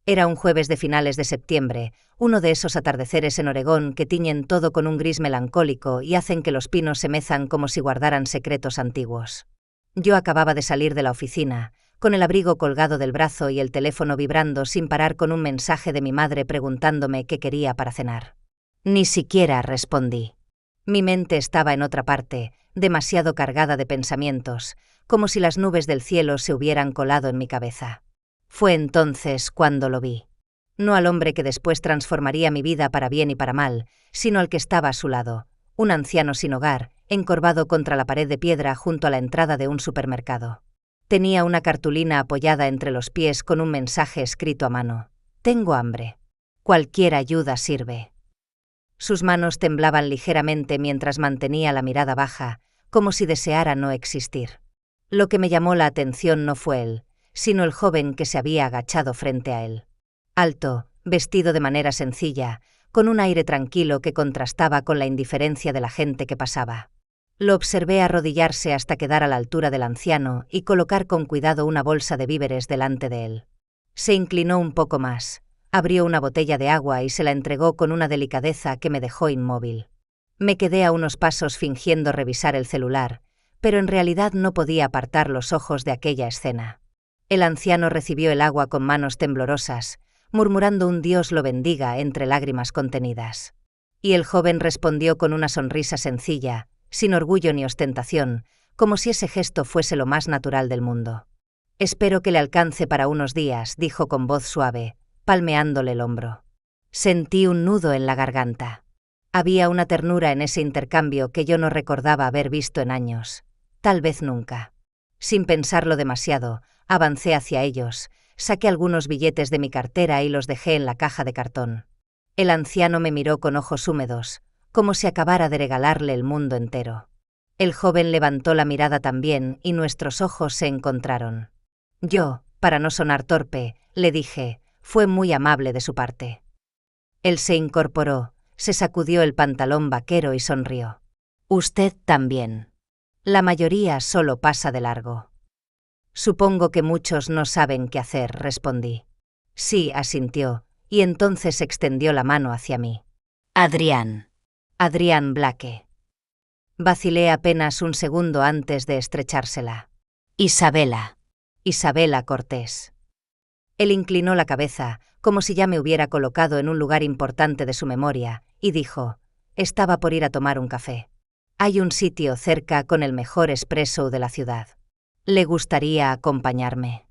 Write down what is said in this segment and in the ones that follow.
Era un jueves de finales de septiembre, uno de esos atardeceres en Oregón que tiñen todo con un gris melancólico y hacen que los pinos se mezan como si guardaran secretos antiguos. Yo acababa de salir de la oficina, con el abrigo colgado del brazo y el teléfono vibrando sin parar con un mensaje de mi madre preguntándome qué quería para cenar. Ni siquiera respondí. Mi mente estaba en otra parte, demasiado cargada de pensamientos, como si las nubes del cielo se hubieran colado en mi cabeza. Fue entonces cuando lo vi. No al hombre que después transformaría mi vida para bien y para mal, sino al que estaba a su lado, un anciano sin hogar, encorvado contra la pared de piedra junto a la entrada de un supermercado. Tenía una cartulina apoyada entre los pies con un mensaje escrito a mano. «Tengo hambre. Cualquier ayuda sirve». Sus manos temblaban ligeramente mientras mantenía la mirada baja, como si deseara no existir. Lo que me llamó la atención no fue él, sino el joven que se había agachado frente a él. Alto, vestido de manera sencilla, con un aire tranquilo que contrastaba con la indiferencia de la gente que pasaba. Lo observé arrodillarse hasta quedar a la altura del anciano y colocar con cuidado una bolsa de víveres delante de él. Se inclinó un poco más, abrió una botella de agua y se la entregó con una delicadeza que me dejó inmóvil. Me quedé a unos pasos fingiendo revisar el celular, pero en realidad no podía apartar los ojos de aquella escena. El anciano recibió el agua con manos temblorosas, murmurando un Dios lo bendiga entre lágrimas contenidas. Y el joven respondió con una sonrisa sencilla, sin orgullo ni ostentación, como si ese gesto fuese lo más natural del mundo. «Espero que le alcance para unos días», dijo con voz suave, palmeándole el hombro. Sentí un nudo en la garganta. Había una ternura en ese intercambio que yo no recordaba haber visto en años, tal vez nunca. Sin pensarlo demasiado, avancé hacia ellos, saqué algunos billetes de mi cartera y los dejé en la caja de cartón. El anciano me miró con ojos húmedos, como si acabara de regalarle el mundo entero. El joven levantó la mirada también y nuestros ojos se encontraron. Yo, para no sonar torpe, le dije, «Fue muy amable de su parte». Él se incorporó, se sacudió el pantalón vaquero y sonrió. «Usted también. La mayoría solo pasa de largo». «Supongo que muchos no saben qué hacer», respondí. «Sí», asintió, y entonces extendió la mano hacia mí. «Adrián. Adrián Blake». Vacilé apenas un segundo antes de estrechársela. «Isabela. Isabela Cortés». Él inclinó la cabeza, como si ya me hubiera colocado en un lugar importante de su memoria, y dijo, «Estaba por ir a tomar un café. Hay un sitio cerca con el mejor espresso de la ciudad. ¿Le gustaría acompañarme?».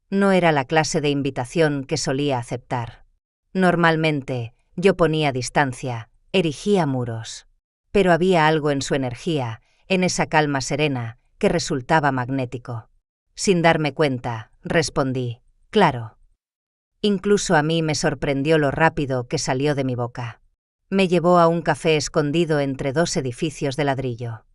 No era la clase de invitación que solía aceptar. Normalmente, yo ponía distancia, erigía muros. Pero había algo en su energía, en esa calma serena, que resultaba magnético. Sin darme cuenta, respondí, «Claro». Incluso a mí me sorprendió lo rápido que salió de mi boca. Me llevó a un café escondido entre dos edificios de ladrillo.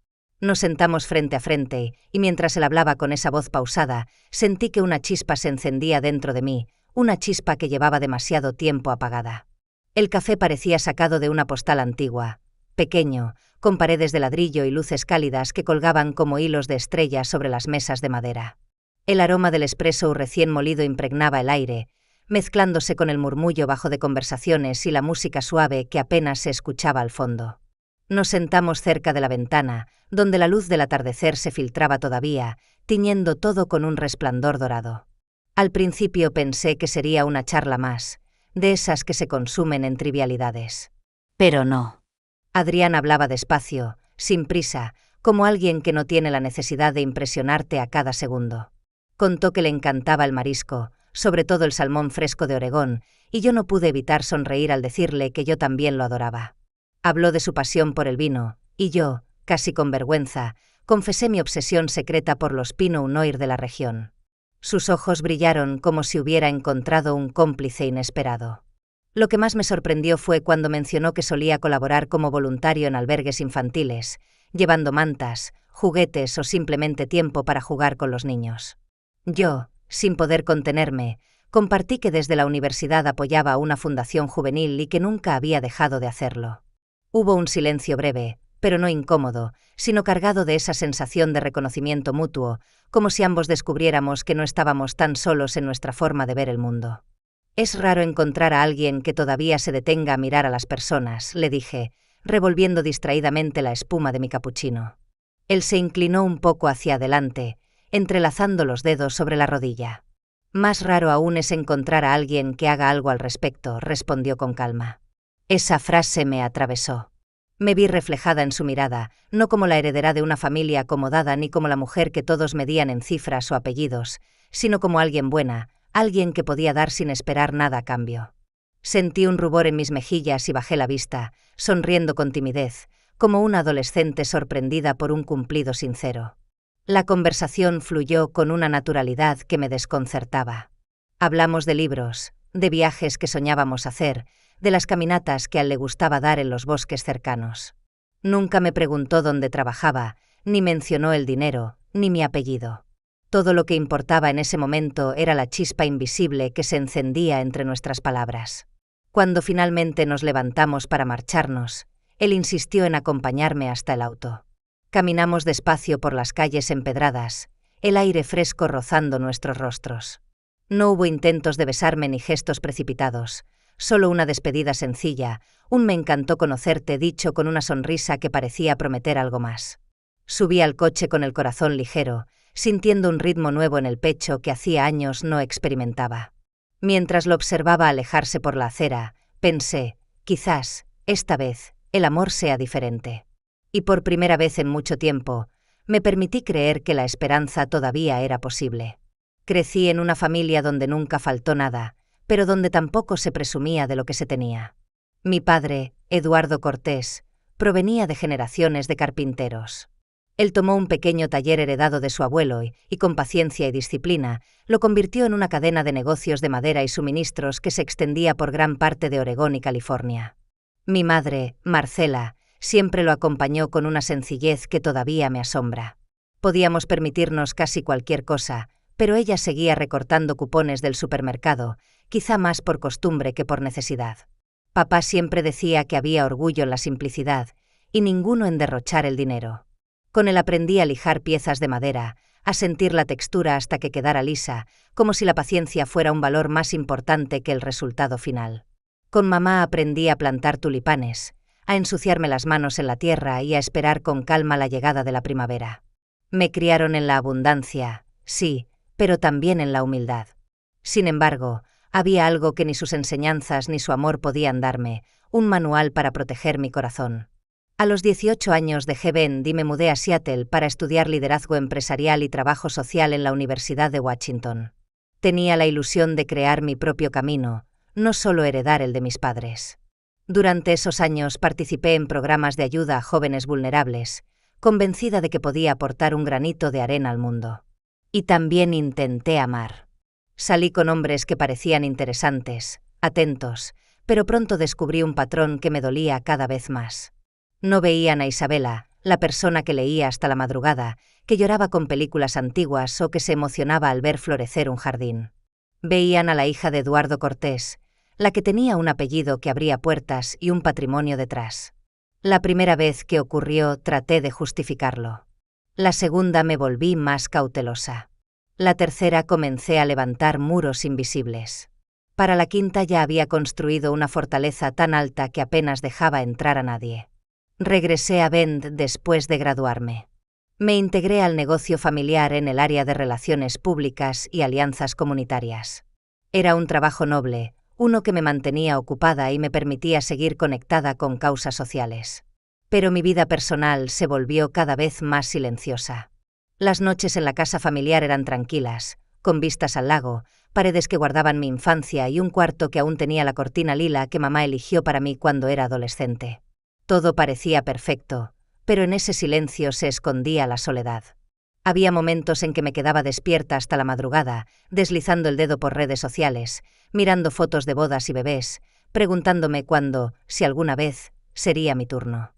Nos sentamos frente a frente, y mientras él hablaba con esa voz pausada, sentí que una chispa se encendía dentro de mí, una chispa que llevaba demasiado tiempo apagada. El café parecía sacado de una postal antigua, pequeño, con paredes de ladrillo y luces cálidas que colgaban como hilos de estrellas sobre las mesas de madera. El aroma del espresso recién molido impregnaba el aire, mezclándose con el murmullo bajo de conversaciones y la música suave que apenas se escuchaba al fondo. Nos sentamos cerca de la ventana, donde la luz del atardecer se filtraba todavía, tiñendo todo con un resplandor dorado. Al principio pensé que sería una charla más, de esas que se consumen en trivialidades. Pero no. Adrián hablaba despacio, sin prisa, como alguien que no tiene la necesidad de impresionarte a cada segundo. Contó que le encantaba el marisco, sobre todo el salmón fresco de Oregón, y yo no pude evitar sonreír al decirle que yo también lo adoraba. Habló de su pasión por el vino, y yo, casi con vergüenza, confesé mi obsesión secreta por los Pinot Noir de la región. Sus ojos brillaron como si hubiera encontrado un cómplice inesperado. Lo que más me sorprendió fue cuando mencionó que solía colaborar como voluntario en albergues infantiles, llevando mantas, juguetes o simplemente tiempo para jugar con los niños. Yo, sin poder contenerme, compartí que desde la universidad apoyaba a una fundación juvenil y que nunca había dejado de hacerlo. Hubo un silencio breve, pero no incómodo, sino cargado de esa sensación de reconocimiento mutuo, como si ambos descubriéramos que no estábamos tan solos en nuestra forma de ver el mundo. Es raro encontrar a alguien que todavía se detenga a mirar a las personas, le dije, revolviendo distraídamente la espuma de mi capuchino. Él se inclinó un poco hacia adelante, entrelazando los dedos sobre la rodilla. Más raro aún es encontrar a alguien que haga algo al respecto, respondió con calma. Esa frase me atravesó. Me vi reflejada en su mirada, no como la heredera de una familia acomodada ni como la mujer que todos medían en cifras o apellidos, sino como alguien buena, alguien que podía dar sin esperar nada a cambio. Sentí un rubor en mis mejillas y bajé la vista, sonriendo con timidez, como una adolescente sorprendida por un cumplido sincero. La conversación fluyó con una naturalidad que me desconcertaba. Hablamos de libros, de viajes que soñábamos hacer, de las caminatas que a él le gustaba dar en los bosques cercanos. Nunca me preguntó dónde trabajaba, ni mencionó el dinero, ni mi apellido. Todo lo que importaba en ese momento era la chispa invisible que se encendía entre nuestras palabras. Cuando finalmente nos levantamos para marcharnos, él insistió en acompañarme hasta el auto. Caminamos despacio por las calles empedradas, el aire fresco rozando nuestros rostros. No hubo intentos de besarme ni gestos precipitados, solo una despedida sencilla, un me encantó conocerte dicho con una sonrisa que parecía prometer algo más. Subí al coche con el corazón ligero, sintiendo un ritmo nuevo en el pecho que hacía años no experimentaba. Mientras lo observaba alejarse por la acera, pensé, quizás, esta vez, el amor sea diferente. Y por primera vez en mucho tiempo, me permití creer que la esperanza todavía era posible. Crecí en una familia donde nunca faltó nada, pero donde tampoco se presumía de lo que se tenía. Mi padre, Eduardo Cortés, provenía de generaciones de carpinteros. Él tomó un pequeño taller heredado de su abuelo y con paciencia y disciplina, lo convirtió en una cadena de negocios de madera y suministros que se extendía por gran parte de Oregón y California. Mi madre, Marcela, siempre lo acompañó con una sencillez que todavía me asombra. Podíamos permitirnos casi cualquier cosa, pero ella seguía recortando cupones del supermercado, quizá más por costumbre que por necesidad. Papá siempre decía que había orgullo en la simplicidad y ninguno en derrochar el dinero. Con él aprendí a lijar piezas de madera, a sentir la textura hasta que quedara lisa, como si la paciencia fuera un valor más importante que el resultado final. Con mamá aprendí a plantar tulipanes, a ensuciarme las manos en la tierra y a esperar con calma la llegada de la primavera. Me criaron en la abundancia, sí, pero también en la humildad. Sin embargo, había algo que ni sus enseñanzas ni su amor podían darme, un manual para proteger mi corazón. A los 18 años dejé Bend y me mudé a Seattle para estudiar liderazgo empresarial y trabajo social en la Universidad de Washington. Tenía la ilusión de crear mi propio camino, no solo heredar el de mis padres. Durante esos años participé en programas de ayuda a jóvenes vulnerables, convencida de que podía aportar un granito de arena al mundo. Y también intenté amar. Salí con hombres que parecían interesantes, atentos, pero pronto descubrí un patrón que me dolía cada vez más. No veían a Isabela, la persona que leía hasta la madrugada, que lloraba con películas antiguas o que se emocionaba al ver florecer un jardín. Veían a la hija de Eduardo Cortés, la que tenía un apellido que abría puertas y un patrimonio detrás. La primera vez que ocurrió traté de justificarlo. La segunda me volví más cautelosa. La tercera comencé a levantar muros invisibles. Para la quinta ya había construido una fortaleza tan alta que apenas dejaba entrar a nadie. Regresé a Bend después de graduarme. Me integré al negocio familiar en el área de relaciones públicas y alianzas comunitarias. Era un trabajo noble, uno que me mantenía ocupada y me permitía seguir conectada con causas sociales. Pero mi vida personal se volvió cada vez más silenciosa. Las noches en la casa familiar eran tranquilas, con vistas al lago, paredes que guardaban mi infancia y un cuarto que aún tenía la cortina lila que mamá eligió para mí cuando era adolescente. Todo parecía perfecto, pero en ese silencio se escondía la soledad. Había momentos en que me quedaba despierta hasta la madrugada, deslizando el dedo por redes sociales, mirando fotos de bodas y bebés, preguntándome cuándo, si alguna vez, sería mi turno.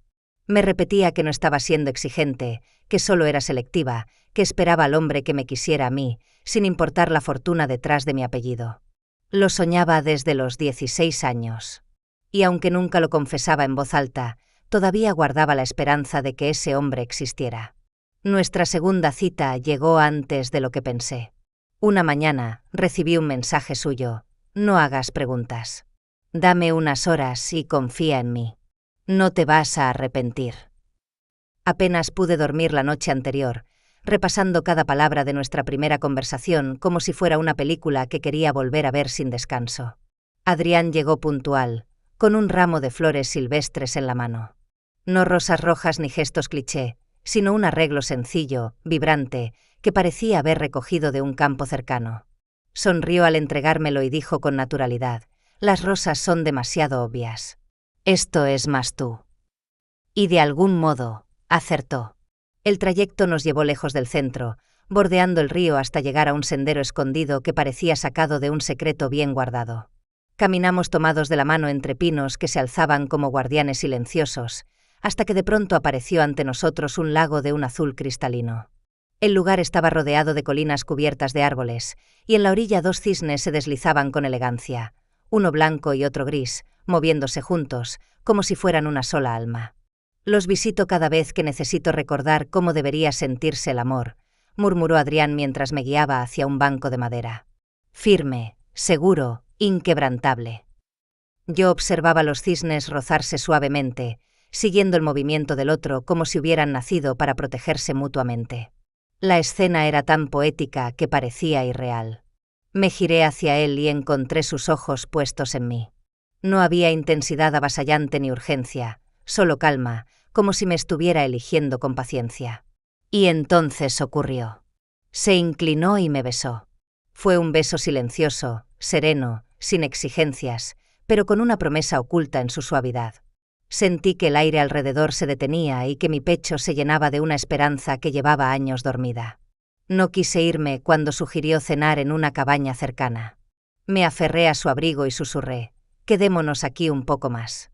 Me repetía que no estaba siendo exigente, que solo era selectiva, que esperaba al hombre que me quisiera a mí, sin importar la fortuna detrás de mi apellido. Lo soñaba desde los 16 años. Y aunque nunca lo confesaba en voz alta, todavía guardaba la esperanza de que ese hombre existiera. Nuestra segunda cita llegó antes de lo que pensé. Una mañana recibí un mensaje suyo. No hagas preguntas. Dame unas horas y confía en mí. No te vas a arrepentir. Apenas pude dormir la noche anterior, repasando cada palabra de nuestra primera conversación como si fuera una película que quería volver a ver sin descanso. Adrián llegó puntual, con un ramo de flores silvestres en la mano. No rosas rojas ni gestos cliché, sino un arreglo sencillo, vibrante, que parecía haber recogido de un campo cercano. Sonrió al entregármelo y dijo con naturalidad: «Las rosas son demasiado obvias. Esto es más tú». Y de algún modo, acertó. El trayecto nos llevó lejos del centro, bordeando el río hasta llegar a un sendero escondido que parecía sacado de un secreto bien guardado. Caminamos tomados de la mano entre pinos que se alzaban como guardianes silenciosos, hasta que de pronto apareció ante nosotros un lago de un azul cristalino. El lugar estaba rodeado de colinas cubiertas de árboles, y en la orilla dos cisnes se deslizaban con elegancia, uno blanco y otro gris, moviéndose juntos, como si fueran una sola alma. «Los visito cada vez que necesito recordar cómo debería sentirse el amor», murmuró Adrián mientras me guiaba hacia un banco de madera. Firme, seguro, inquebrantable. Yo observaba los cisnes rozarse suavemente, siguiendo el movimiento del otro como si hubieran nacido para protegerse mutuamente. La escena era tan poética que parecía irreal. Me giré hacia él y encontré sus ojos puestos en mí. No había intensidad avasallante ni urgencia, solo calma, como si me estuviera eligiendo con paciencia. Y entonces ocurrió. Se inclinó y me besó. Fue un beso silencioso, sereno, sin exigencias, pero con una promesa oculta en su suavidad. Sentí que el aire alrededor se detenía y que mi pecho se llenaba de una esperanza que llevaba años dormida. No quise irme cuando sugirió cenar en una cabaña cercana. Me aferré a su abrigo y susurré: «Quedémonos aquí un poco más».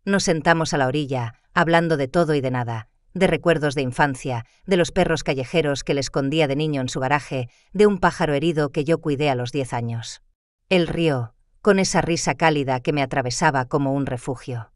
Nos sentamos a la orilla, hablando de todo y de nada, de recuerdos de infancia, de los perros callejeros que le escondía de niño en su garaje, de un pájaro herido que yo cuidé a los 10 años. Él rió, con esa risa cálida que me atravesaba como un refugio.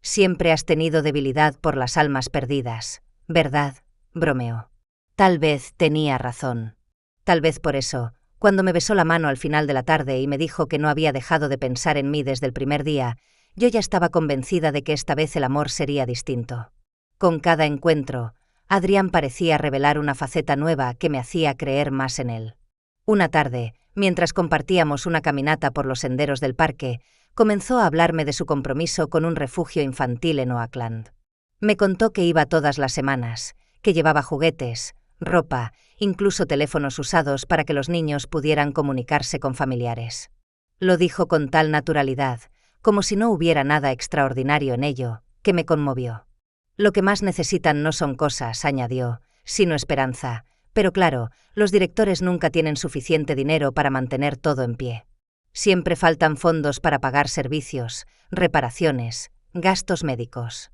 «Siempre has tenido debilidad por las almas perdidas, ¿verdad?», bromeó. Tal vez tenía razón. Tal vez por eso, cuando me besó la mano al final de la tarde y me dijo que no había dejado de pensar en mí desde el primer día, yo ya estaba convencida de que esta vez el amor sería distinto. Con cada encuentro, Adrián parecía revelar una faceta nueva que me hacía creer más en él. Una tarde, mientras compartíamos una caminata por los senderos del parque, comenzó a hablarme de su compromiso con un refugio infantil en Oakland. Me contó que iba todas las semanas, que llevaba juguetes, ropa, incluso teléfonos usados para que los niños pudieran comunicarse con familiares. Lo dijo con tal naturalidad, como si no hubiera nada extraordinario en ello, que me conmovió. «Lo que más necesitan no son cosas», añadió, «sino esperanza, pero claro, los directores nunca tienen suficiente dinero para mantener todo en pie. Siempre faltan fondos para pagar servicios, reparaciones, gastos médicos».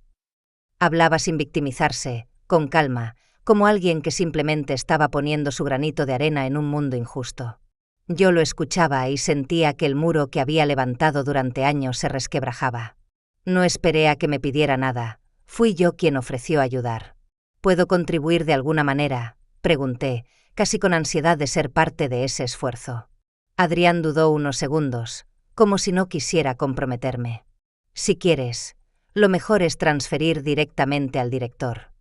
Hablaba sin victimizarse, con calma, como alguien que simplemente estaba poniendo su granito de arena en un mundo injusto. Yo lo escuchaba y sentía que el muro que había levantado durante años se resquebrajaba. No esperé a que me pidiera nada, fui yo quien ofreció ayudar. «¿Puedo contribuir de alguna manera?», pregunté, casi con ansiedad de ser parte de ese esfuerzo. Adrián dudó unos segundos, como si no quisiera comprometerme. «Si quieres, lo mejor es transferir directamente al director.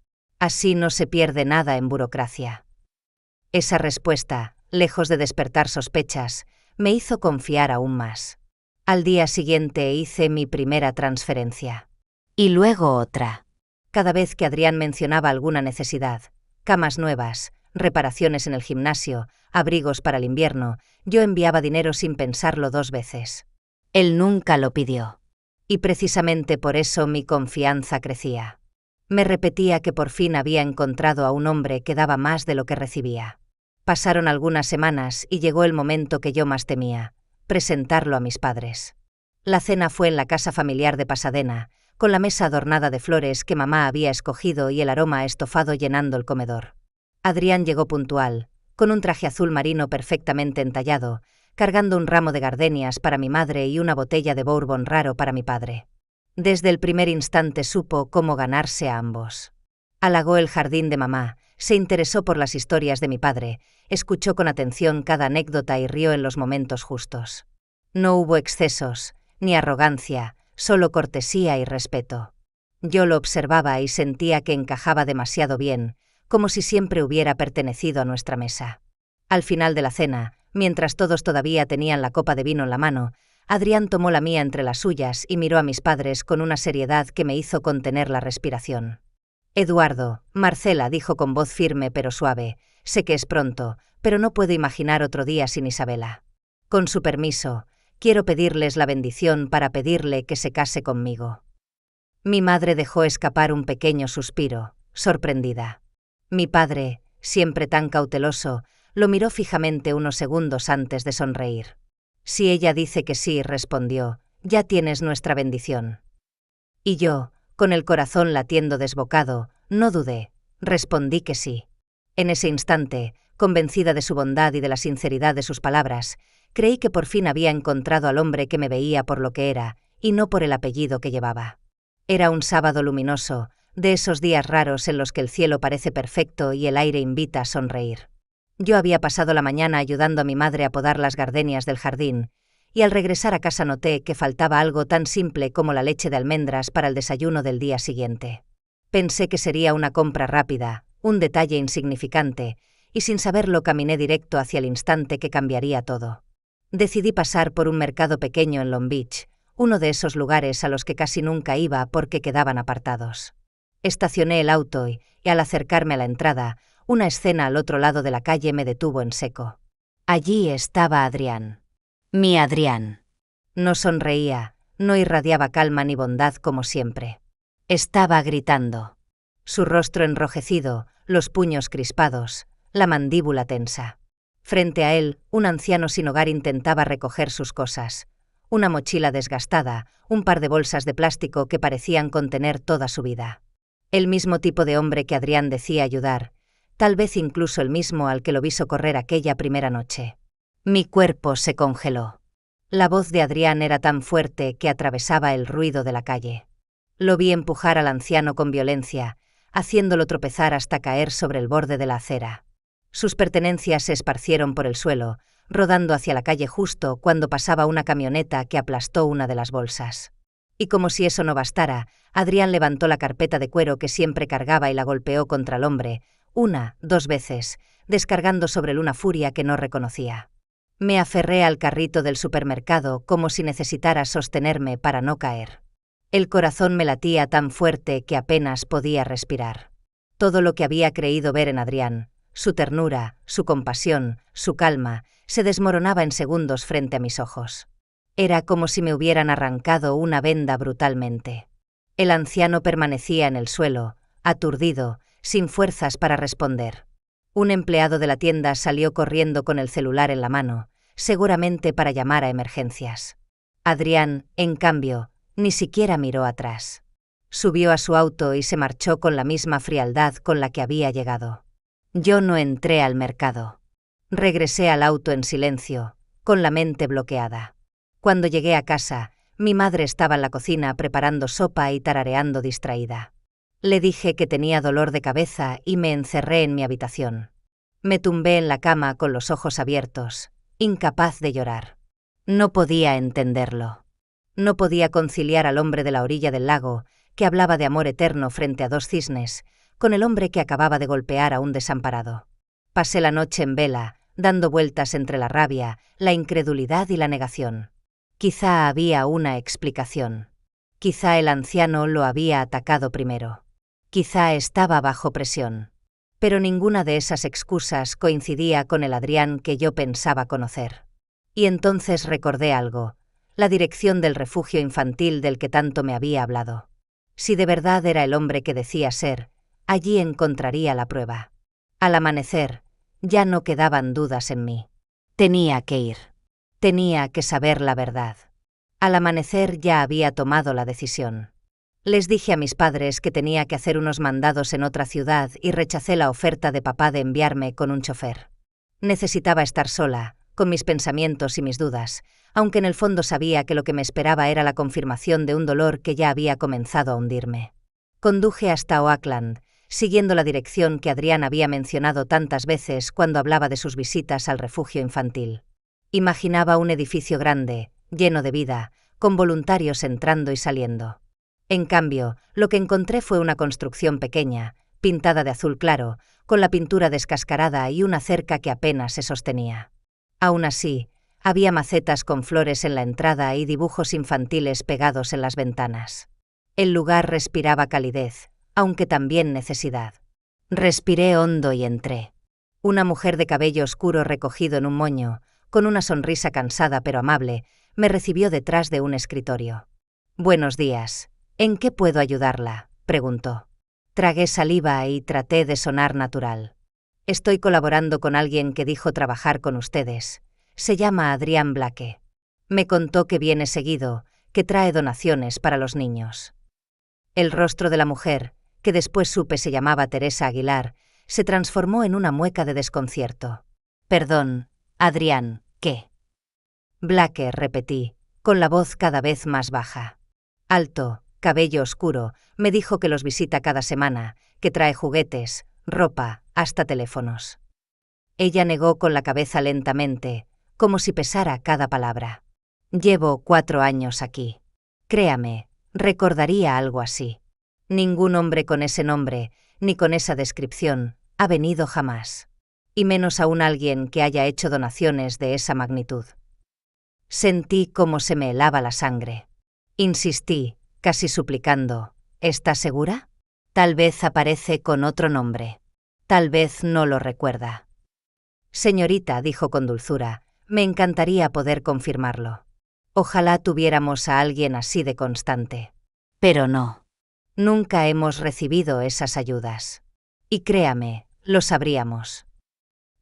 Así no se pierde nada en burocracia». Esa respuesta, lejos de despertar sospechas, me hizo confiar aún más. Al día siguiente hice mi primera transferencia. Y luego otra. Cada vez que Adrián mencionaba alguna necesidad, camas nuevas, reparaciones en el gimnasio, abrigos para el invierno, yo enviaba dinero sin pensarlo 2 veces. Él nunca lo pidió. Y precisamente por eso mi confianza crecía. Me repetía que por fin había encontrado a un hombre que daba más de lo que recibía. Pasaron algunas semanas y llegó el momento que yo más temía: presentarlo a mis padres. La cena fue en la casa familiar de Pasadena, con la mesa adornada de flores que mamá había escogido y el aroma a estofado llenando el comedor. Adrián llegó puntual, con un traje azul marino perfectamente entallado, cargando un ramo de gardenias para mi madre y una botella de bourbon raro para mi padre. Desde el primer instante supo cómo ganarse a ambos. Halagó el jardín de mamá, se interesó por las historias de mi padre, escuchó con atención cada anécdota y rió en los momentos justos. No hubo excesos, ni arrogancia, solo cortesía y respeto. Yo lo observaba y sentía que encajaba demasiado bien, como si siempre hubiera pertenecido a nuestra mesa. Al final de la cena, mientras todos todavía tenían la copa de vino en la mano, Adrián tomó la mía entre las suyas y miró a mis padres con una seriedad que me hizo contener la respiración. «Eduardo», Marcela dijo con voz firme pero suave, «sé que es pronto, pero no puedo imaginar otro día sin Isabela. Con su permiso, quiero pedirles la bendición para pedirle que se case conmigo». Mi madre dejó escapar un pequeño suspiro, sorprendida. Mi padre, siempre tan cauteloso, lo miró fijamente unos segundos antes de sonreír. «Si ella dice que sí», respondió, «ya tienes nuestra bendición». Y yo, con el corazón latiendo desbocado, no dudé, respondí que sí. En ese instante, convencida de su bondad y de la sinceridad de sus palabras, creí que por fin había encontrado al hombre que me veía por lo que era, y no por el apellido que llevaba. Era un sábado luminoso, de esos días raros en los que el cielo parece perfecto y el aire invita a sonreír. Yo había pasado la mañana ayudando a mi madre a podar las gardenias del jardín, y al regresar a casa noté que faltaba algo tan simple como la leche de almendras para el desayuno del día siguiente. Pensé que sería una compra rápida, un detalle insignificante, y sin saberlo caminé directo hacia el instante que cambiaría todo. Decidí pasar por un mercado pequeño en Long Beach, uno de esos lugares a los que casi nunca iba porque quedaban apartados. Estacioné el auto y, al acercarme a la entrada, una escena al otro lado de la calle me detuvo en seco. Allí estaba Adrián. Mi Adrián. No sonreía, no irradiaba calma ni bondad como siempre. Estaba gritando. Su rostro enrojecido, los puños crispados, la mandíbula tensa. Frente a él, un anciano sin hogar intentaba recoger sus cosas. Una mochila desgastada, un par de bolsas de plástico que parecían contener toda su vida. El mismo tipo de hombre que Adrián decía ayudar, tal vez incluso el mismo al que lo vi socorrer aquella primera noche. Mi cuerpo se congeló. La voz de Adrián era tan fuerte que atravesaba el ruido de la calle. Lo vi empujar al anciano con violencia, haciéndolo tropezar hasta caer sobre el borde de la acera. Sus pertenencias se esparcieron por el suelo, rodando hacia la calle justo cuando pasaba una camioneta que aplastó una de las bolsas. Y como si eso no bastara, Adrián levantó la carpeta de cuero que siempre cargaba y la golpeó contra el hombre, una, dos veces, descargando sobre él una furia que no reconocía. Me aferré al carrito del supermercado como si necesitara sostenerme para no caer. El corazón me latía tan fuerte que apenas podía respirar. Todo lo que había creído ver en Adrián, su ternura, su compasión, su calma, se desmoronaba en segundos frente a mis ojos. Era como si me hubieran arrancado una venda brutalmente. El anciano permanecía en el suelo, aturdido, sin fuerzas para responder. Un empleado de la tienda salió corriendo con el celular en la mano, seguramente para llamar a emergencias. Adrián, en cambio, ni siquiera miró atrás. Subió a su auto y se marchó con la misma frialdad con la que había llegado. Yo no entré al mercado. Regresé al auto en silencio, con la mente bloqueada. Cuando llegué a casa, mi madre estaba en la cocina preparando sopa y tarareando distraída. Le dije que tenía dolor de cabeza y me encerré en mi habitación. Me tumbé en la cama con los ojos abiertos, incapaz de llorar. No podía entenderlo. No podía conciliar al hombre de la orilla del lago, que hablaba de amor eterno frente a dos cisnes, con el hombre que acababa de golpear a un desamparado. Pasé la noche en vela, dando vueltas entre la rabia, la incredulidad y la negación. Quizá había una explicación. Quizá el anciano lo había atacado primero. Quizá estaba bajo presión. Pero ninguna de esas excusas coincidía con el Adrián que yo pensaba conocer. Y entonces recordé algo, la dirección del refugio infantil del que tanto me había hablado. Si de verdad era el hombre que decía ser, allí encontraría la prueba. Al amanecer, ya no quedaban dudas en mí. Tenía que ir. Tenía que saber la verdad. Al amanecer ya había tomado la decisión. Les dije a mis padres que tenía que hacer unos mandados en otra ciudad y rechacé la oferta de papá de enviarme con un chofer. Necesitaba estar sola, con mis pensamientos y mis dudas, aunque en el fondo sabía que lo que me esperaba era la confirmación de un dolor que ya había comenzado a hundirme. Conduje hasta Oakland, siguiendo la dirección que Adrián había mencionado tantas veces cuando hablaba de sus visitas al refugio infantil. Imaginaba un edificio grande, lleno de vida, con voluntarios entrando y saliendo. En cambio, lo que encontré fue una construcción pequeña, pintada de azul claro, con la pintura descascarada y una cerca que apenas se sostenía. Aún así, había macetas con flores en la entrada y dibujos infantiles pegados en las ventanas. El lugar respiraba calidez, aunque también necesidad. Respiré hondo y entré. Una mujer de cabello oscuro recogido en un moño, con una sonrisa cansada pero amable, me recibió detrás de un escritorio. «Buenos días. ¿En qué puedo ayudarla?», preguntó. Tragué saliva y traté de sonar natural. «Estoy colaborando con alguien que dijo trabajar con ustedes. Se llama Adrián Blake. Me contó que viene seguido, que trae donaciones para los niños». El rostro de la mujer, que después supe se llamaba Teresa Aguilar, se transformó en una mueca de desconcierto. «Perdón, Adrián, ¿qué?». «Blake», repetí, con la voz cada vez más baja. Alto, cabello oscuro, me dijo que los visita cada semana, que trae juguetes, ropa, hasta teléfonos. Ella negó con la cabeza lentamente, como si pesara cada palabra. «Llevo 4 años aquí. Créame, recordaría algo así. Ningún hombre con ese nombre, ni con esa descripción, ha venido jamás. Y menos aún alguien que haya hecho donaciones de esa magnitud». Sentí cómo se me helaba la sangre. Insistí, casi suplicando. «¿Está segura? Tal vez aparece con otro nombre. Tal vez no lo recuerda». «Señorita», dijo con dulzura, «me encantaría poder confirmarlo. Ojalá tuviéramos a alguien así de constante. Pero no. Nunca hemos recibido esas ayudas. Y créame, lo sabríamos».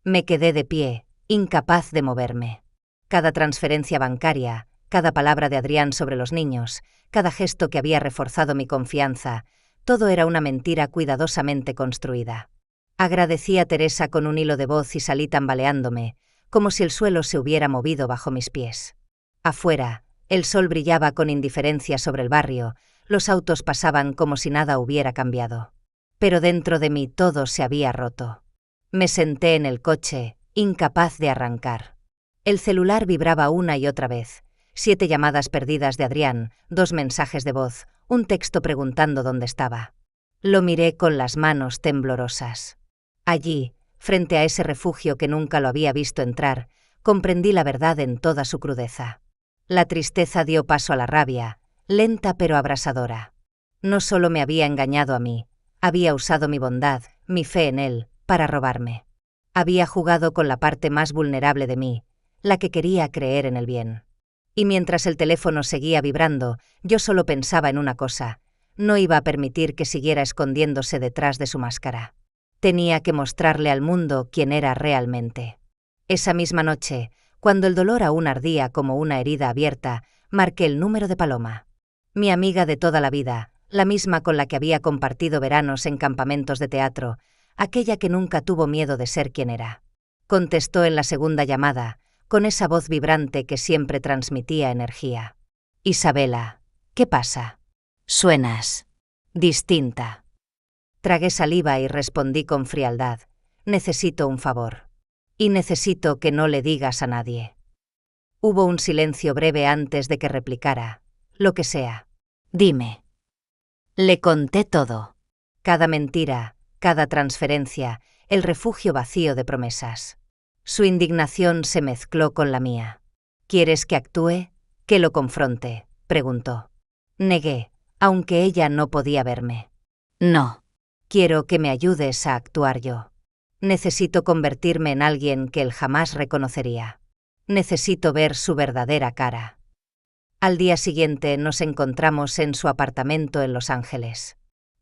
Me quedé de pie, incapaz de moverme. Cada transferencia bancaria, cada palabra de Adrián sobre los niños, cada gesto que había reforzado mi confianza, todo era una mentira cuidadosamente construida. Agradecí a Teresa con un hilo de voz y salí tambaleándome, como si el suelo se hubiera movido bajo mis pies. Afuera, el sol brillaba con indiferencia sobre el barrio, los autos pasaban como si nada hubiera cambiado. Pero dentro de mí todo se había roto. Me senté en el coche, incapaz de arrancar. El celular vibraba una y otra vez. 7 llamadas perdidas de Adrián, 2 mensajes de voz, un texto preguntando dónde estaba. Lo miré con las manos temblorosas. Allí, frente a ese refugio que nunca lo había visto entrar, comprendí la verdad en toda su crudeza. La tristeza dio paso a la rabia, lenta pero abrasadora. No solo me había engañado a mí, había usado mi bondad, mi fe en él, para robarme. Había jugado con la parte más vulnerable de mí, la que quería creer en el bien. Y mientras el teléfono seguía vibrando, yo solo pensaba en una cosa: no iba a permitir que siguiera escondiéndose detrás de su máscara. Tenía que mostrarle al mundo quién era realmente. Esa misma noche, cuando el dolor aún ardía como una herida abierta, marqué el número de Paloma. Mi amiga de toda la vida, la misma con la que había compartido veranos en campamentos de teatro, aquella que nunca tuvo miedo de ser quien era. Contestó en la segunda llamada, con esa voz vibrante que siempre transmitía energía. «Isabela, ¿qué pasa? Suenas distinta». Tragué saliva y respondí con frialdad: «Necesito un favor. Y necesito que no le digas a nadie». Hubo un silencio breve antes de que replicara: «Lo que sea. Dime». Le conté todo. Cada mentira, cada transferencia, el refugio vacío de promesas. Su indignación se mezcló con la mía. «¿Quieres que actúe? ¿Que lo confronte?», preguntó. Negué, aunque ella no podía verme. «No. Quiero que me ayudes a actuar yo. Necesito convertirme en alguien que él jamás reconocería. Necesito ver su verdadera cara». Al día siguiente nos encontramos en su apartamento en Los Ángeles.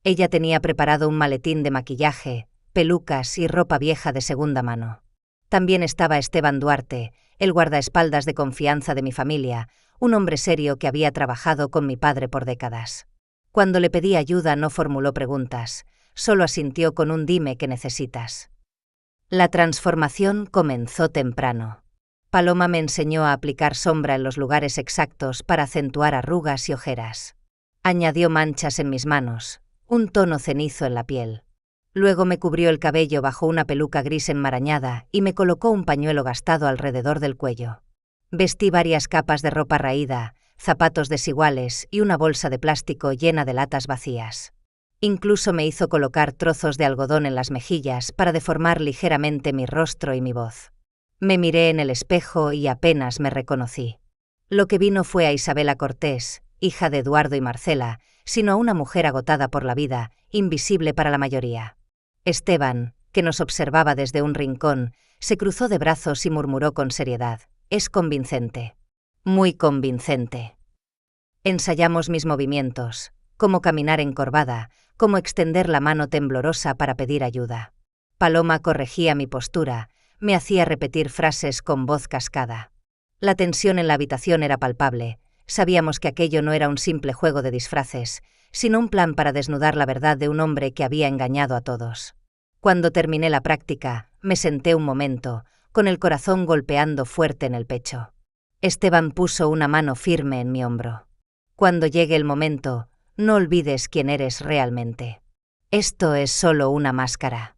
Ella tenía preparado un maletín de maquillaje, pelucas y ropa vieja de segunda mano. También estaba Esteban Duarte, el guardaespaldas de confianza de mi familia, un hombre serio que había trabajado con mi padre por décadas. Cuando le pedí ayuda no formuló preguntas, solo asintió con un «dime qué necesitas». La transformación comenzó temprano. Paloma me enseñó a aplicar sombra en los lugares exactos para acentuar arrugas y ojeras. Añadió manchas en mis manos, un tono cenizo en la piel. Luego me cubrió el cabello bajo una peluca gris enmarañada y me colocó un pañuelo gastado alrededor del cuello. Vestí varias capas de ropa raída, zapatos desiguales y una bolsa de plástico llena de latas vacías. Incluso me hizo colocar trozos de algodón en las mejillas para deformar ligeramente mi rostro y mi voz. Me miré en el espejo y apenas me reconocí. Lo que vi no fue a Isabela Cortés, hija de Eduardo y Marcela, sino a una mujer agotada por la vida, invisible para la mayoría. Esteban, que nos observaba desde un rincón, se cruzó de brazos y murmuró con seriedad: «Es convincente. Muy convincente». Ensayamos mis movimientos, cómo caminar encorvada, cómo extender la mano temblorosa para pedir ayuda. Paloma corregía mi postura, me hacía repetir frases con voz cascada. La tensión en la habitación era palpable. Sabíamos que aquello no era un simple juego de disfraces, sino un plan para desnudar la verdad de un hombre que había engañado a todos. Cuando terminé la práctica, me senté un momento, con el corazón golpeando fuerte en el pecho. Esteban puso una mano firme en mi hombro. «Cuando llegue el momento, no olvides quién eres realmente. Esto es solo una máscara.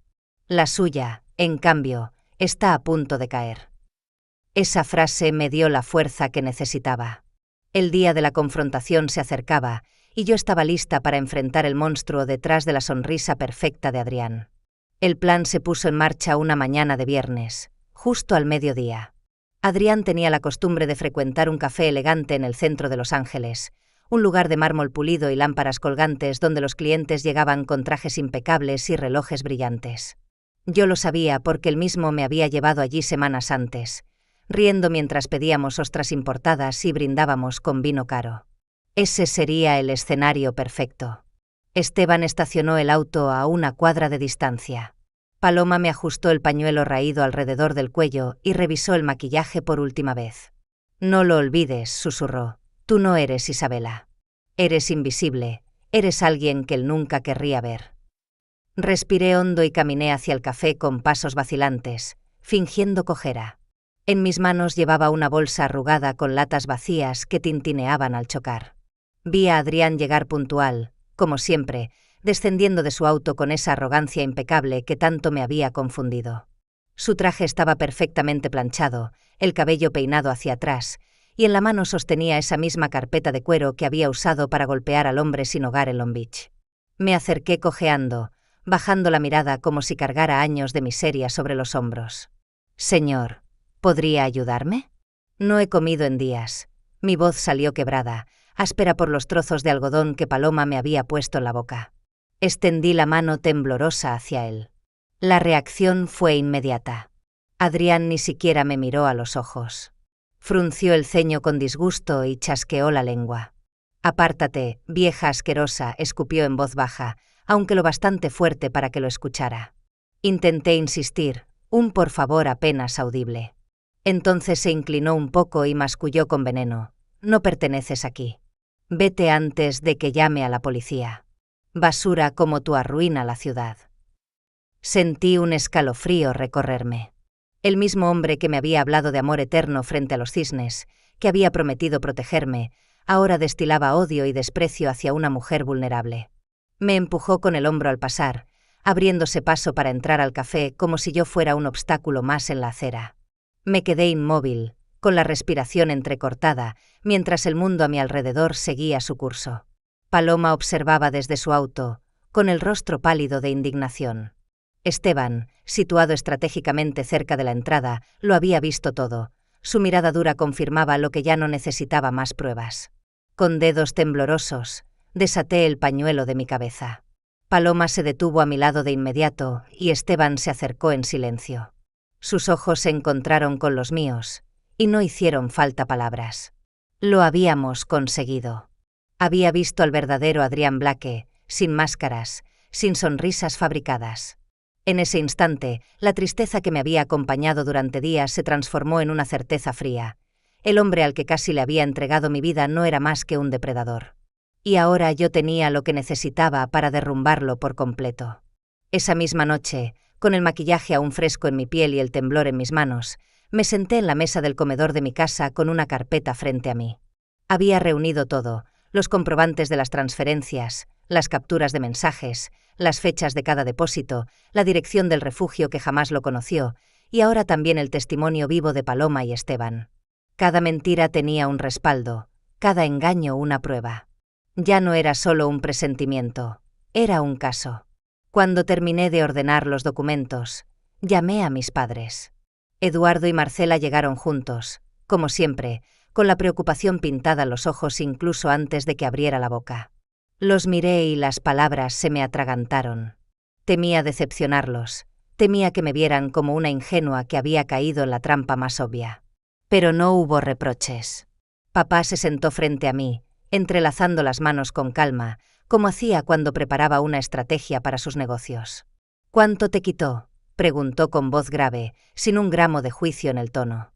La suya, en cambio, está a punto de caer». Esa frase me dio la fuerza que necesitaba. El día de la confrontación se acercaba, y yo estaba lista para enfrentar el monstruo detrás de la sonrisa perfecta de Adrián. El plan se puso en marcha una mañana de viernes, justo al mediodía. Adrián tenía la costumbre de frecuentar un café elegante en el centro de Los Ángeles, un lugar de mármol pulido y lámparas colgantes donde los clientes llegaban con trajes impecables y relojes brillantes. Yo lo sabía porque él mismo me había llevado allí semanas antes, riendo mientras pedíamos ostras importadas y brindábamos con vino caro. Ese sería el escenario perfecto. Esteban estacionó el auto a una cuadra de distancia. Paloma me ajustó el pañuelo raído alrededor del cuello y revisó el maquillaje por última vez. «No lo olvides», susurró. «Tú no eres Isabela. Eres invisible, eres alguien que él nunca querría ver». Respiré hondo y caminé hacia el café con pasos vacilantes, fingiendo cojera. En mis manos llevaba una bolsa arrugada con latas vacías que tintineaban al chocar. Vi a Adrián llegar puntual, como siempre, descendiendo de su auto con esa arrogancia impecable que tanto me había confundido. Su traje estaba perfectamente planchado, el cabello peinado hacia atrás, y en la mano sostenía esa misma carpeta de cuero que había usado para golpear al hombre sin hogar en Long Beach. Me acerqué cojeando, bajando la mirada como si cargara años de miseria sobre los hombros. «Señor, ¿podría ayudarme? No he comido en días». Mi voz salió quebrada, áspera por los trozos de algodón que Paloma me había puesto en la boca. Extendí la mano temblorosa hacia él. La reacción fue inmediata. Adrián ni siquiera me miró a los ojos. Frunció el ceño con disgusto y chasqueó la lengua. «Apártate, vieja asquerosa», escupió en voz baja, aunque lo bastante fuerte para que lo escuchara. Intenté insistir, un por favor apenas audible. Entonces se inclinó un poco y masculló con veneno. «No perteneces aquí. Vete antes de que llame a la policía. Basura como tú arruina la ciudad». Sentí un escalofrío recorrerme. El mismo hombre que me había hablado de amor eterno frente a los cisnes, que había prometido protegerme, ahora destilaba odio y desprecio hacia una mujer vulnerable. Me empujó con el hombro al pasar, abriéndose paso para entrar al café como si yo fuera un obstáculo más en la acera. Me quedé inmóvil, con la respiración entrecortada, mientras el mundo a mi alrededor seguía su curso. Paloma observaba desde su auto, con el rostro pálido de indignación. Esteban, situado estratégicamente cerca de la entrada, lo había visto todo. Su mirada dura confirmaba lo que ya no necesitaba más pruebas. Con dedos temblorosos, desaté el pañuelo de mi cabeza. Paloma se detuvo a mi lado de inmediato y Esteban se acercó en silencio. Sus ojos se encontraron con los míos, y no hicieron falta palabras. Lo habíamos conseguido. Había visto al verdadero Adrián Blake, sin máscaras, sin sonrisas fabricadas. En ese instante, la tristeza que me había acompañado durante días se transformó en una certeza fría. El hombre al que casi le había entregado mi vida no era más que un depredador. Y ahora yo tenía lo que necesitaba para derrumbarlo por completo. Esa misma noche, con el maquillaje aún fresco en mi piel y el temblor en mis manos, me senté en la mesa del comedor de mi casa con una carpeta frente a mí. Había reunido todo, los comprobantes de las transferencias, las capturas de mensajes, las fechas de cada depósito, la dirección del refugio que jamás lo conoció, y ahora también el testimonio vivo de Paloma y Esteban. Cada mentira tenía un respaldo, cada engaño una prueba. Ya no era solo un presentimiento, era un caso. Cuando terminé de ordenar los documentos, llamé a mis padres. Eduardo y Marcela llegaron juntos, como siempre, con la preocupación pintada en los ojos incluso antes de que abriera la boca. Los miré y las palabras se me atragantaron. Temía decepcionarlos, temía que me vieran como una ingenua que había caído en la trampa más obvia. Pero no hubo reproches. Papá se sentó frente a mí, entrelazando las manos con calma, como hacía cuando preparaba una estrategia para sus negocios. «¿Cuánto te quitó?», preguntó con voz grave, sin un gramo de juicio en el tono.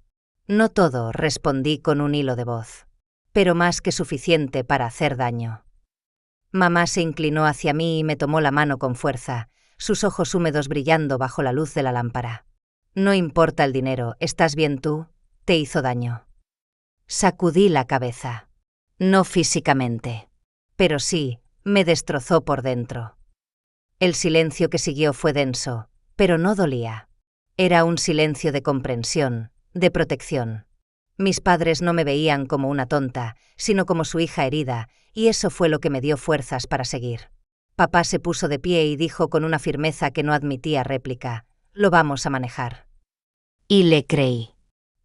«No todo», respondí con un hilo de voz. «Pero más que suficiente para hacer daño». Mamá se inclinó hacia mí y me tomó la mano con fuerza, sus ojos húmedos brillando bajo la luz de la lámpara. «No importa el dinero, ¿estás bien tú? ¿Te hizo daño?». Sacudí la cabeza. No físicamente. Pero sí, me destrozó por dentro. El silencio que siguió fue denso, pero no dolía. Era un silencio de comprensión, de protección. Mis padres no me veían como una tonta, sino como su hija herida, y eso fue lo que me dio fuerzas para seguir. Papá se puso de pie y dijo con una firmeza que no admitía réplica: «Lo vamos a manejar». Y le creí.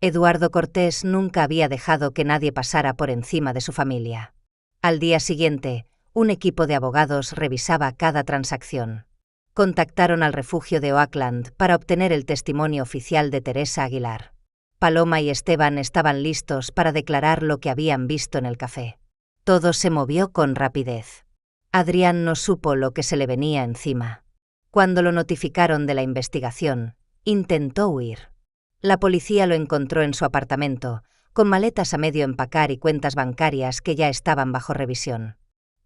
Eduardo Cortés nunca había dejado que nadie pasara por encima de su familia. Al día siguiente, un equipo de abogados revisaba cada transacción. Contactaron al refugio de Oakland para obtener el testimonio oficial de Teresa Aguilar. Paloma y Esteban estaban listos para declarar lo que habían visto en el café. Todo se movió con rapidez. Adrián no supo lo que se le venía encima. Cuando lo notificaron de la investigación, intentó huir. La policía lo encontró en su apartamento, con maletas a medio empacar y cuentas bancarias que ya estaban bajo revisión.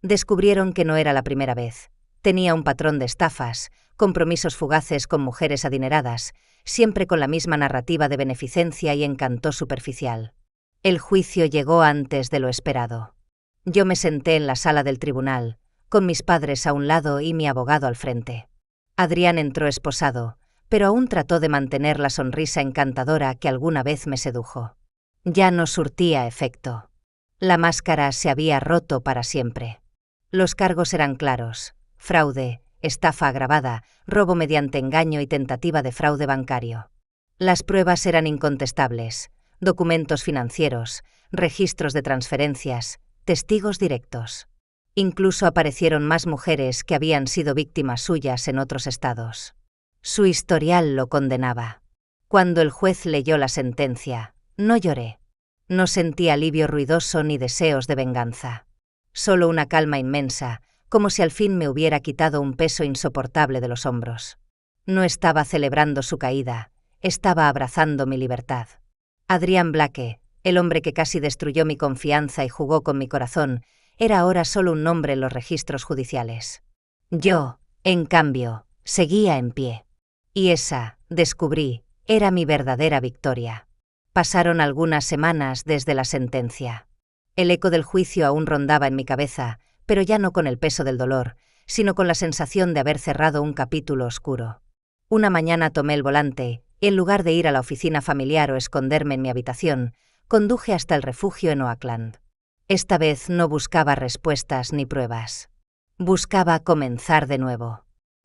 Descubrieron que no era la primera vez. Tenía un patrón de estafas, compromisos fugaces con mujeres adineradas, siempre con la misma narrativa de beneficencia y encanto superficial. El juicio llegó antes de lo esperado. Yo me senté en la sala del tribunal, con mis padres a un lado y mi abogado al frente. Adrián entró esposado, pero aún trató de mantener la sonrisa encantadora que alguna vez me sedujo. Ya no surtía efecto. La máscara se había roto para siempre. Los cargos eran claros: fraude, estafa agravada, robo mediante engaño y tentativa de fraude bancario. Las pruebas eran incontestables: documentos financieros, registros de transferencias, testigos directos. Incluso aparecieron más mujeres que habían sido víctimas suyas en otros estados. Su historial lo condenaba. Cuando el juez leyó la sentencia, no lloré. No sentí alivio ruidoso ni deseos de venganza. Solo una calma inmensa, como si al fin me hubiera quitado un peso insoportable de los hombros. No estaba celebrando su caída, estaba abrazando mi libertad. Adrián Blake, el hombre que casi destruyó mi confianza y jugó con mi corazón, era ahora solo un nombre en los registros judiciales. Yo, en cambio, seguía en pie. Y esa, descubrí, era mi verdadera victoria. Pasaron algunas semanas desde la sentencia. El eco del juicio aún rondaba en mi cabeza, pero ya no con el peso del dolor, sino con la sensación de haber cerrado un capítulo oscuro. Una mañana tomé el volante, y en lugar de ir a la oficina familiar o esconderme en mi habitación, conduje hasta el refugio en Oakland. Esta vez no buscaba respuestas ni pruebas. Buscaba comenzar de nuevo.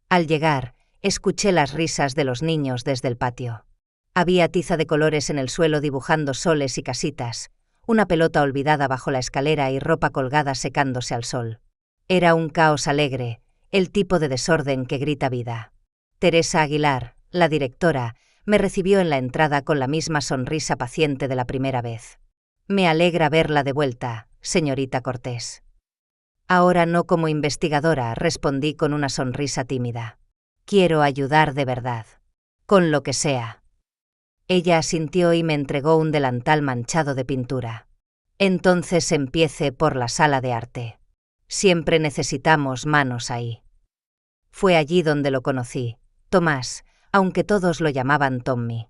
Al llegar, escuché las risas de los niños desde el patio. Había tiza de colores en el suelo dibujando soles y casitas, una pelota olvidada bajo la escalera y ropa colgada secándose al sol. Era un caos alegre, el tipo de desorden que grita vida. Teresa Aguilar, la directora, me recibió en la entrada con la misma sonrisa paciente de la primera vez. «Me alegra verla de vuelta, señorita Cortés». «Ahora no como investigadora», respondí con una sonrisa tímida. «Quiero ayudar de verdad. Con lo que sea». Ella asintió y me entregó un delantal manchado de pintura. «Entonces empiece por la sala de arte. Siempre necesitamos manos ahí». Fue allí donde lo conocí, Tomás, aunque todos lo llamaban Tommy.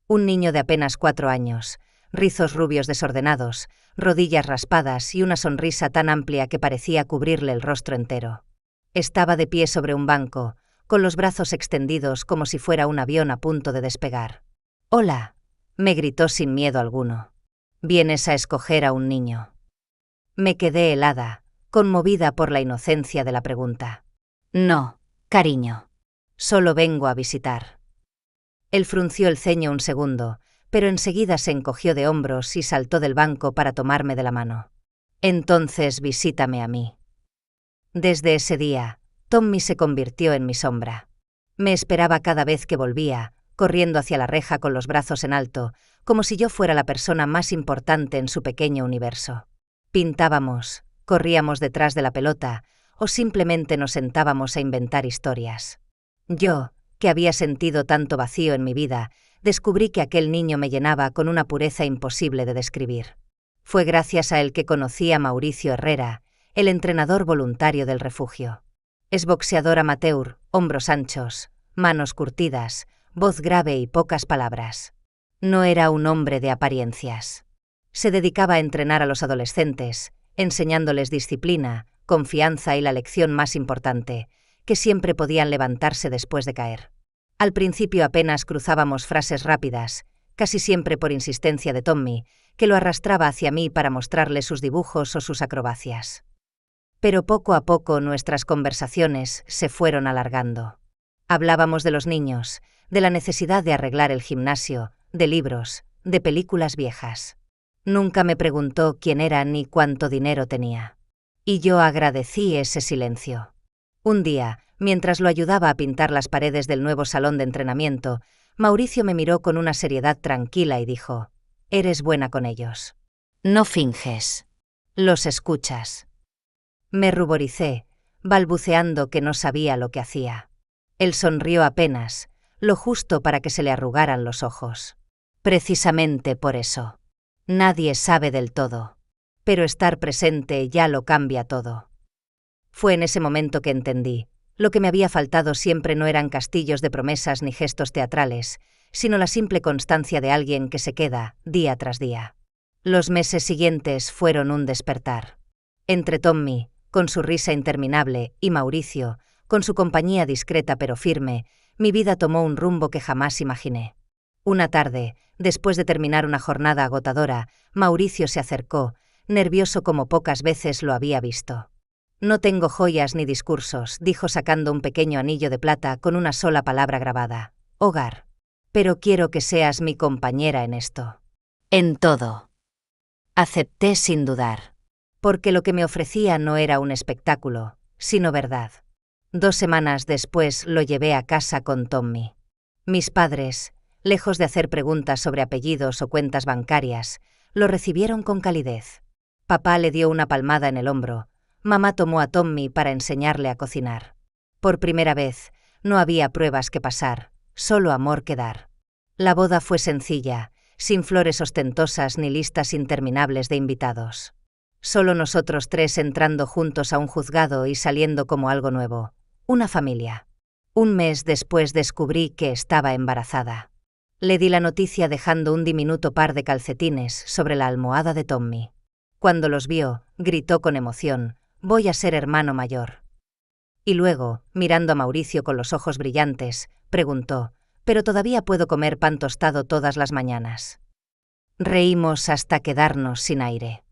Un niño de apenas 4 años, rizos rubios desordenados, rodillas raspadas y una sonrisa tan amplia que parecía cubrirle el rostro entero. Estaba de pie sobre un banco, con los brazos extendidos como si fuera un avión a punto de despegar. «Hola», me gritó sin miedo alguno. Vienes a escoger a un niño. Me quedé helada, conmovida por la inocencia de la pregunta. No, cariño. Solo vengo a visitar. Él frunció el ceño un segundo, pero enseguida se encogió de hombros y saltó del banco para tomarme de la mano. Entonces visítame a mí. Desde ese día, Tommy se convirtió en mi sombra. Me esperaba cada vez que volvía, corriendo hacia la reja con los brazos en alto, como si yo fuera la persona más importante en su pequeño universo. Pintábamos, corríamos detrás de la pelota, o simplemente nos sentábamos a inventar historias. Yo, que había sentido tanto vacío en mi vida, descubrí que aquel niño me llenaba con una pureza imposible de describir. Fue gracias a él que conocí a Mauricio Herrera, el entrenador voluntario del refugio. Es boxeador amateur, hombros anchos, manos curtidas, voz grave y pocas palabras. No era un hombre de apariencias. Se dedicaba a entrenar a los adolescentes, enseñándoles disciplina, confianza y la lección más importante, que siempre podían levantarse después de caer. Al principio apenas cruzábamos frases rápidas, casi siempre por insistencia de Tommy, que lo arrastraba hacia mí para mostrarle sus dibujos o sus acrobacias. Pero poco a poco nuestras conversaciones se fueron alargando. Hablábamos de los niños, de la necesidad de arreglar el gimnasio, de libros, de películas viejas. Nunca me preguntó quién era ni cuánto dinero tenía. Y yo agradecí ese silencio. Un día, mientras lo ayudaba a pintar las paredes del nuevo salón de entrenamiento, Mauricio me miró con una seriedad tranquila y dijo: «Eres buena con ellos. No finges. Los escuchas». Me ruboricé, balbuceando que no sabía lo que hacía. Él sonrió apenas, lo justo para que se le arrugaran los ojos. Precisamente por eso. Nadie sabe del todo. Pero estar presente ya lo cambia todo. Fue en ese momento que entendí. Lo que me había faltado siempre no eran castillos de promesas ni gestos teatrales, sino la simple constancia de alguien que se queda, día tras día. Los meses siguientes fueron un despertar. Entre Tommy, con su risa interminable, y Mauricio, con su compañía discreta pero firme, mi vida tomó un rumbo que jamás imaginé. Una tarde, después de terminar una jornada agotadora, Mauricio se acercó, nervioso como pocas veces lo había visto. «No tengo joyas ni discursos», dijo sacando un pequeño anillo de plata con una sola palabra grabada: hogar. «Pero quiero que seas mi compañera en esto. En todo». Acepté sin dudar. Porque lo que me ofrecía no era un espectáculo, sino verdad. 2 semanas después lo llevé a casa con Tommy. Mis padres, lejos de hacer preguntas sobre apellidos o cuentas bancarias, lo recibieron con calidez. Papá le dio una palmada en el hombro. Mamá tomó a Tommy para enseñarle a cocinar. Por primera vez, no había pruebas que pasar, solo amor que dar. La boda fue sencilla, sin flores ostentosas ni listas interminables de invitados. Solo nosotros 3 entrando juntos a un juzgado y saliendo como algo nuevo. Una familia. 1 mes después descubrí que estaba embarazada. Le di la noticia dejando un diminuto par de calcetines sobre la almohada de Tommy. Cuando los vio, gritó con emoción: «Voy a ser hermano mayor». Y luego, mirando a Mauricio con los ojos brillantes, preguntó: «¿Pero todavía puedo comer pan tostado todas las mañanas?». Reímos hasta quedarnos sin aire.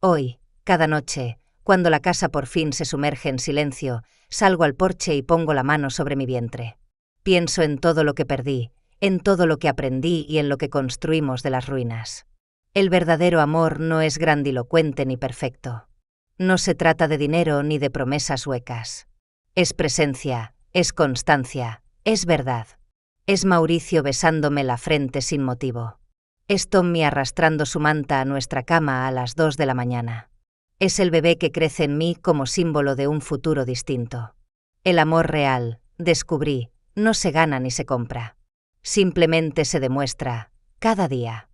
Hoy, cada noche, cuando la casa por fin se sumerge en silencio, salgo al porche y pongo la mano sobre mi vientre. Pienso en todo lo que perdí, en todo lo que aprendí y en lo que construimos de las ruinas. El verdadero amor no es grandilocuente ni perfecto. No se trata de dinero ni de promesas huecas. Es presencia, es constancia, es verdad. Es Mauricio besándome la frente sin motivo. Es Tommy arrastrando su manta a nuestra cama a las 2 de la mañana. Es el bebé que crece en mí como símbolo de un futuro distinto. El amor real, descubrí, no se gana ni se compra. Simplemente se demuestra, cada día.